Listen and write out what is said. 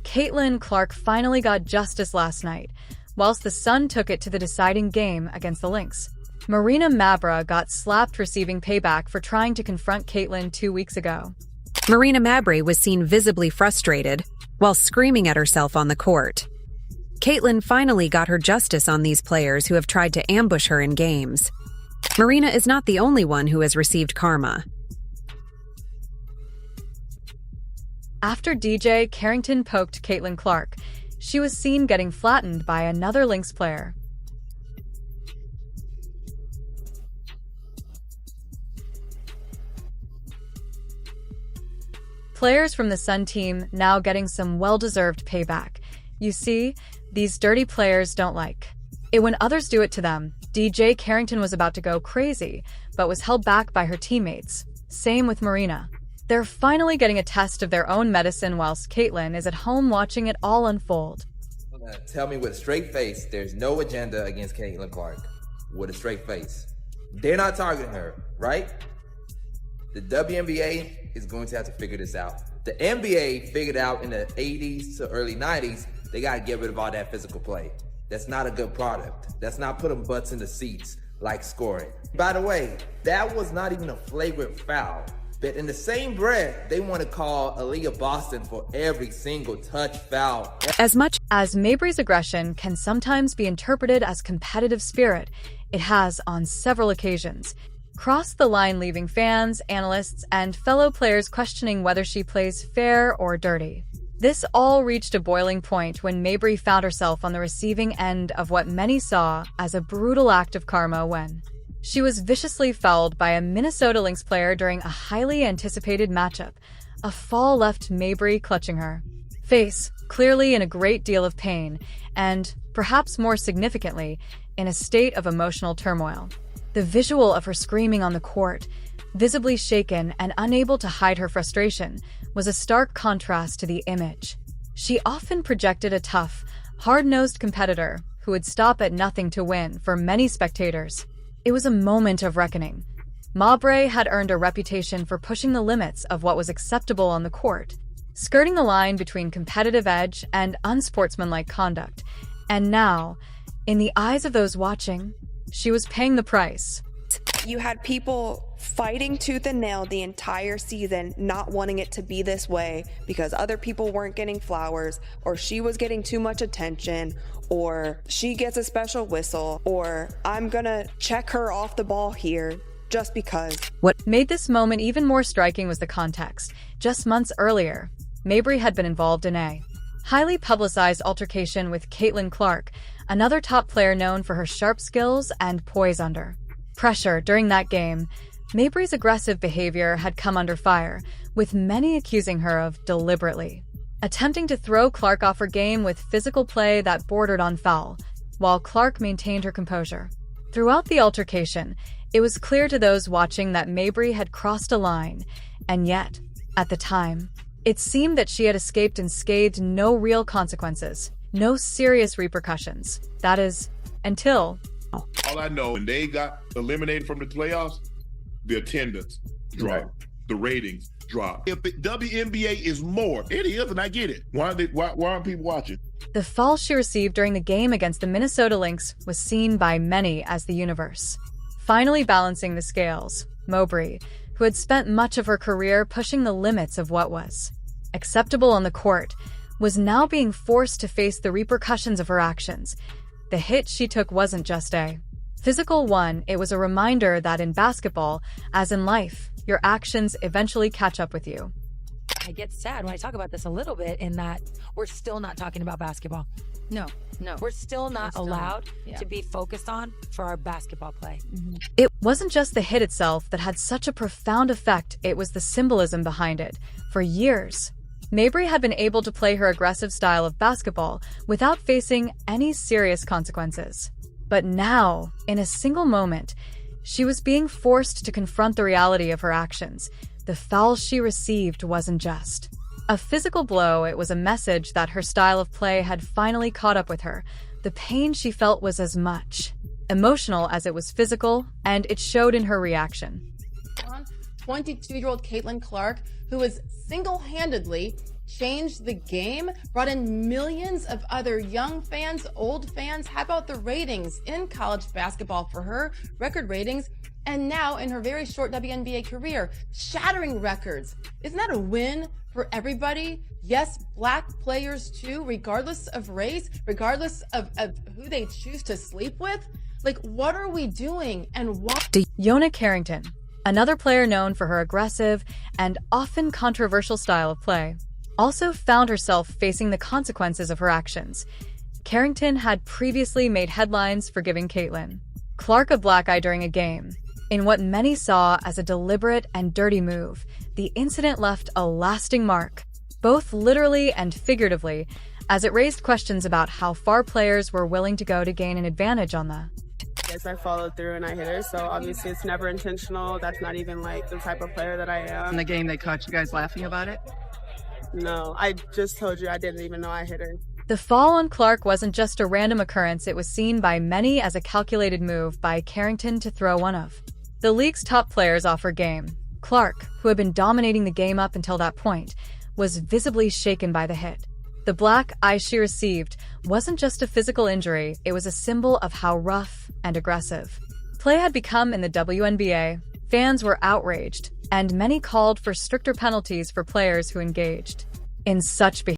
Caitlin Clark finally got justice last night, whilst the Sun took it to the deciding game against the Lynx. Marina Mabrey got slapped receiving payback for trying to confront Caitlin 2 weeks ago. Marina Mabrey was seen visibly frustrated while screaming at herself on the court. Caitlin finally got her justice on these players who have tried to ambush her in games. Marina is not the only one who has received karma. After DJ Carrington poked Caitlin Clark, she was seen getting flattened by another Lynx player. Players from the Sun team now getting some well-deserved payback. You see, these dirty players don't like it when others do it to them. DJ Carrington was about to go crazy, but was held back by her teammates. Same with Marina. They're finally getting a test of their own medicine whilst Caitlin is at home watching it all unfold. Tell me with a straight face there's no agenda against Caitlin Clark. With a straight face. They're not targeting her, right? The WNBA is going to have to figure this out. The NBA figured out in the 80s to early 90s, they got to get rid of all that physical play. That's not a good product. That's not putting butts in the seats like scoring. By the way, that was not even a flagrant foul. But in the same breath, they want to call Aaliyah Boston for every single touch foul. As much as Mabrey's aggression can sometimes be interpreted as competitive spirit, it has on several occasions crossed the line, leaving fans, analysts, and fellow players questioning whether she plays fair or dirty. This all reached a boiling point when Mabrey found herself on the receiving end of what many saw as a brutal act of karma when she was viciously fouled by a Minnesota Lynx player during a highly anticipated matchup. A fall left Mabrey clutching her face, clearly in a great deal of pain, and, perhaps more significantly, in a state of emotional turmoil. The visual of her screaming on the court, visibly shaken and unable to hide her frustration, was a stark contrast to the image she often projected, a tough, hard-nosed competitor who would stop at nothing to win for many spectators. It was a moment of reckoning. Mabrey had earned a reputation for pushing the limits of what was acceptable on the court, skirting the line between competitive edge and unsportsmanlike conduct. And now, in the eyes of those watching, she was paying the price. You had people fighting tooth and nail the entire season, not wanting it to be this way because other people weren't getting flowers, or she was getting too much attention, or she gets a special whistle, or I'm gonna check her off the ball here just because. What made this moment even more striking was the context. Just months earlier, Mabrey had been involved in a highly publicized altercation with Caitlin Clark, another top player known for her sharp skills and poise under pressure. During that game, Mabrey's aggressive behavior had come under fire, with many accusing her of deliberately attempting to throw Clark off her game with physical play that bordered on foul, while Clark maintained her composure. Throughout the altercation, it was clear to those watching that Mabrey had crossed a line, and yet, at the time, it seemed that she had escaped unscathed, no real consequences, no serious repercussions. That is, until... All I know, when they got eliminated from the playoffs, the attendance dropped, the ratings dropped. If the WNBA is more, it is, and I get it. Why aren't people watching? The fall she received during the game against the Minnesota Lynx was seen by many as the universe finally balancing the scales. Mabrey, who had spent much of her career pushing the limits of what was acceptable on the court, was now being forced to face the repercussions of her actions. The hit she took wasn't just a physical one, it was a reminder that in basketball, as in life, your actions eventually catch up with you. I get sad when I talk about this a little bit in that we're still not talking about basketball. No. We're still not allowed to be focused on for our basketball play. Mm-hmm. It wasn't just the hit itself that had such a profound effect, it was the symbolism behind it. For years, Mabrey had been able to play her aggressive style of basketball without facing any serious consequences. But now, in a single moment, she was being forced to confront the reality of her actions. The foul she received wasn't just a physical blow, it was a message that her style of play had finally caught up with her. The pain she felt was as much emotional as it was physical, and it showed in her reaction. 22-year-old Caitlin Clark, who has single-handedly changed the game, brought in millions of other young fans, old fans. How about the ratings in college basketball for her? Record ratings. And now in her very short WNBA career, shattering records. Isn't that a win for everybody? Yes, black players too, regardless of race, regardless of who they choose to sleep with. Like, what are we doing and why? Yona Carrington, another player known for her aggressive and often controversial style of play, also found herself facing the consequences of her actions. Carrington had previously made headlines for giving Caitlin Clark a black eye during a game. In what many saw as a deliberate and dirty move, the incident left a lasting mark, both literally and figuratively, as it raised questions about how far players were willing to go to gain an advantage on the Yes, I followed through and I hit her, so obviously it's never intentional. That's not even like the type of player that I am. In the game, they caught you guys laughing about it? No, I just told you I didn't even know I hit her. The fall on Clark wasn't just a random occurrence, it was seen by many as a calculated move by Carrington to throw one of the league's top players off her game. Clark, who had been dominating the game up until that point, was visibly shaken by the hit. The black eye she received wasn't just a physical injury, it was a symbol of how rough and aggressive play had become in the WNBA. Fans were outraged, and many called for stricter penalties for players who engaged in such behavior.